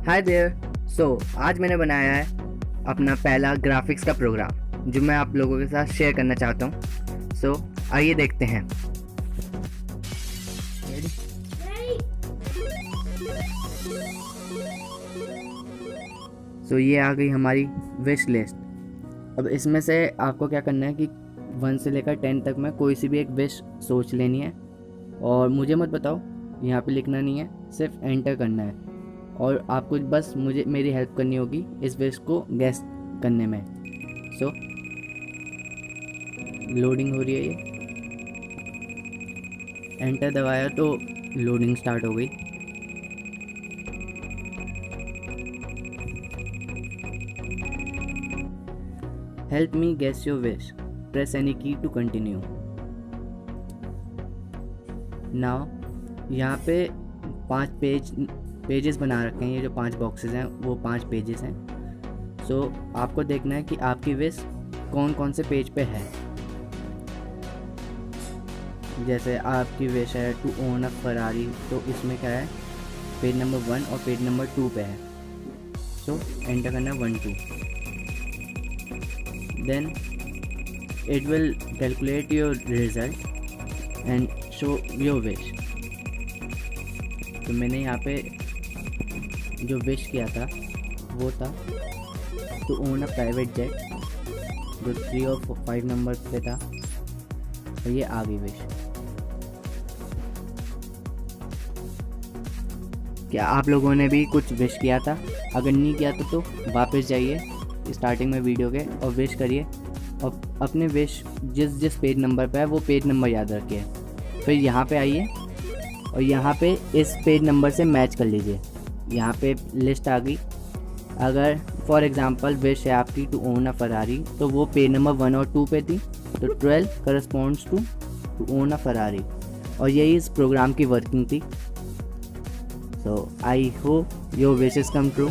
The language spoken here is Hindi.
Hi there. आज मैंने बनाया है अपना पहला ग्राफिक्स का प्रोग्राम जो मैं आप लोगों के साथ शेयर करना चाहता हूँ। आइए देखते हैं। ये आ गई हमारी विश लिस्ट। अब इसमें से आपको क्या करना है कि 1 से लेकर 10 तक में कोई सी भी एक विश सोच लेनी है और मुझे मत बताओ, यहाँ पे लिखना नहीं है, सिर्फ एंटर करना है और आपको बस मेरी हेल्प करनी होगी इस विश को गेस करने में। लोडिंग हो रही है, ये एंटर दबाया तो लोडिंग स्टार्ट हो गई। Help me guess your wish, press any key to continue. Now यहाँ पे 5 पेजेस बना रखे हैं। ये जो 5 बॉक्सेस हैं वो 5 पेजेस हैं। आपको देखना है कि आपकी विश कौन कौन से पेज पे है। जैसे आपकी विश है टू ओन अ फरारी, तो इसमें क्या है, पेज नंबर 1 और पेज नंबर 2 पे है। एंटर करना 1 2। Then it will calculate your result and show your wish. तो मैंने यहाँ पे जो विश किया था वो था to own a private jet, जो 3 और 5 नंबर पे था, और ये आ गई विश। क्या आप लोगों ने भी कुछ विश किया था? अगर नहीं किया था तो वापस जाइए स्टार्टिंग में वीडियो के और विश करिए और अपने विश जिस पेज नंबर पे है वो पेज नंबर याद रखिए। फिर यहाँ पे आइए और यहाँ पे इस पेज नंबर से मैच कर लीजिए। यहाँ पे लिस्ट आ गई। अगर फॉर एग्जांपल विश है आपकी टू ओन अ फरारी, तो वो पेज नंबर 1 और 2 पे थी, तो 12 corresponds to own a Ferrari. और यही इस प्रोग्राम की वर्किंग थी। I hope your wishes come true.